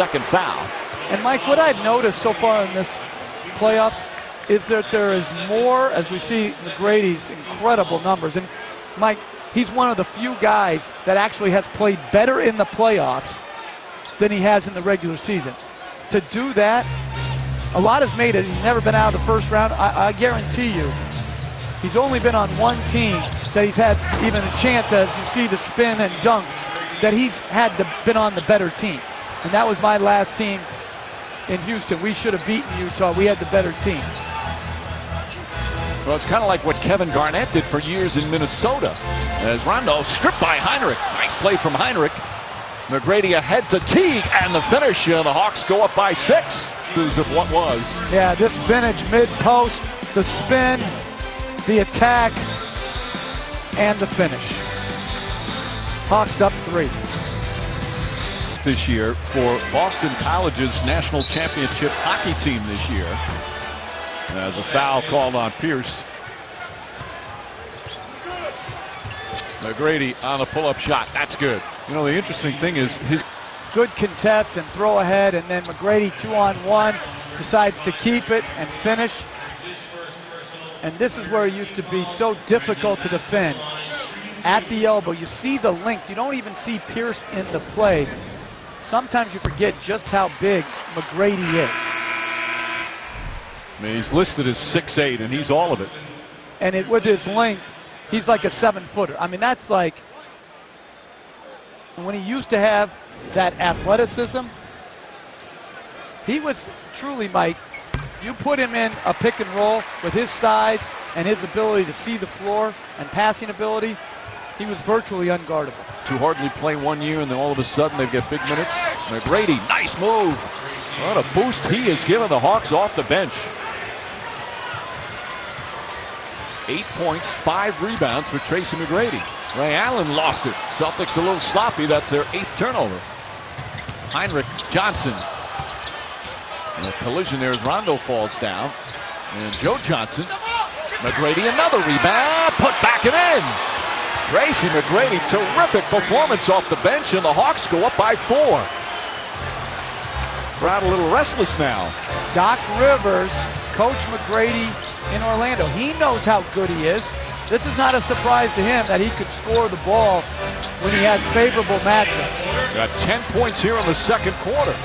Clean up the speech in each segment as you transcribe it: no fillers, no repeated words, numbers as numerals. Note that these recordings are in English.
second foul. And Mike, what I've noticed so far in this playoff is that there is more, as we see McGrady's incredible numbers. And Mike, he's one of the few guys that actually has played better in the playoffs than he has in the regular season. To do that, a lot has made it. He's never been out of the first round. I guarantee you, he's only been on one team that he's had even a chance, as you see the spin and dunk, that he's been on the better team. And that was my last team in Houston. We should have beaten Utah. We had the better team. Well, it's kind of like what Kevin Garnett did for years in Minnesota. As Rondo stripped by Heinrich. Nice play from Heinrich. McGrady ahead to Teague, and the finish. The Hawks go up by 6. News of what was. Yeah, this vintage mid-post, the spin, the attack, and the finish. Hawks up 3. This year for Boston College's national championship hockey team this year. As a foul called on Pierce. McGrady on the pull-up shot. That's good. You know, the interesting thing is his good contest and throw ahead, and then McGrady 2-on-1 decides to keep it and finish. And this is where it used to be so difficult to defend. At the elbow, you see the length. You don't even see Pierce in the play. Sometimes you forget just how big McGrady is. I mean, he's listed as 6'8", and he's all of it. And with his length, he's like a 7-footer. I mean, that's like, when he used to have that athleticism, he was truly, Mike, you put him in a pick and roll with his size and his ability to see the floor and passing ability, he was virtually unguardable. To hardly play 1 year, and then all of a sudden they get big minutes. McGrady, nice move. What a boost he has given the Hawks off the bench. 8 points, 5 rebounds for Tracy McGrady. Ray Allen lost it. Celtics a little sloppy. That's their 8th turnover. Heinrich, Johnson. And a collision there as Rondo falls down. And Joe Johnson. McGrady, another rebound. Put back and in. Tracy McGrady, terrific performance off the bench, and the Hawks go up by 4. Crowd a little restless now. Doc Rivers, Coach McGrady in Orlando. He knows how good he is. This is not a surprise to him that he could score the ball when he has favorable matchups. Got 10 points here in the second quarter.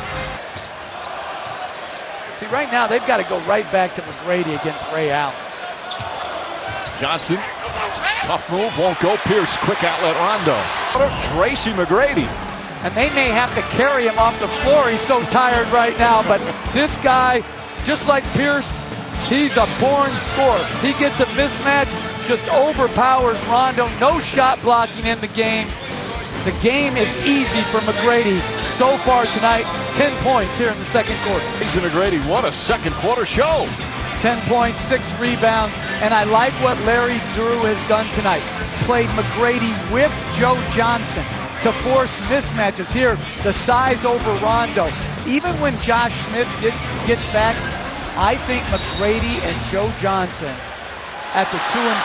See, right now they've got to go right back to McGrady against Ray Allen. Johnson, tough move, won't go. Pierce, quick outlet, Rondo. Tracy McGrady. And they may have to carry him off the floor. He's so tired right now, but this guy, just like Pierce, he's a born scorer. He gets a mismatch, just overpowers Rondo. No shot blocking in the game. The game is easy for McGrady so far tonight. 10 points here in the second quarter. Tracy McGrady, what a second quarter show. 10 points, 6 rebounds, and I like what Larry Drew has done tonight. Played McGrady with Joe Johnson to force mismatches. Here, the size over Rondo. Even when Josh Smith gets back, I think McGrady and Joe Johnson at the 2 and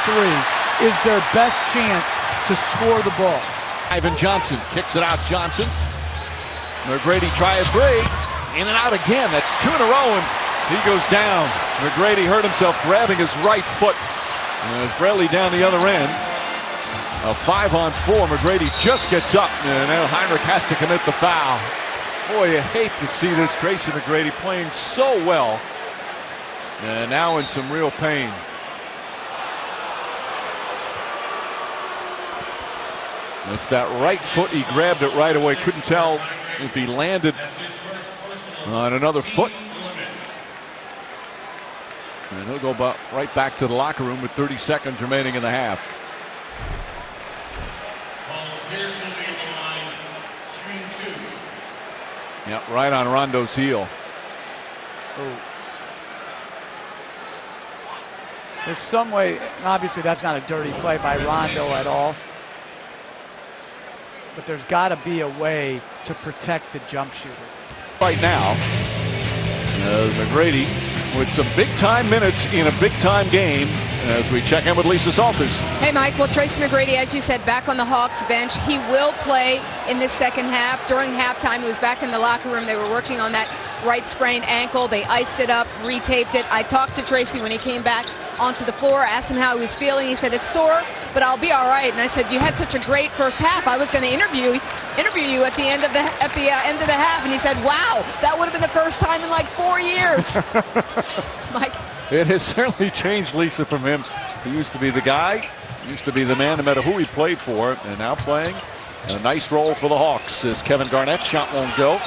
3 is their best chance to score the ball. Ivan Johnson kicks it out. Johnson. McGrady try a 3. In and out again. That's 2 in a row, and he goes down. McGrady hurt himself grabbing his right foot. And it's Bradley down the other end. A 5-on-4. McGrady just gets up, and now Heinrich has to commit the foul. Boy, you hate to see this. Tracy McGrady playing so well, and now in some real pain. It's that right foot. He grabbed it right away. Couldn't tell if he landed on another foot. And he'll go right back to the locker room with 30 seconds remaining in the half. Yeah, right on Rondo's heel. Oh. There's some way, and obviously that's not a dirty play by Rondo at all, but there's got to be a way to protect the jump shooter. Right now, McGrady with some big-time minutes in a big-time game as we check in with Lisa Salters. Hey, Mike. Well, Tracy McGrady, as you said, back on the Hawks bench. He will play in the second half. During halftime, he was back in the locker room. They were working on that right sprained ankle. They iced it up, retaped it. I talked to Tracy when he came back onto the floor, asked him how he was feeling. He said, it's sore, but I'll be all right. And I said, you had such a great first half. I was going to interview you at the end of the half. And he said, wow, that would have been the first time in like 4 years. Mike. It has certainly changed, Lisa, from him. He used to be the guy, used to be the man no matter who he played for, and now playing a nice role for the Hawks as Kevin Garnett's shot won't go.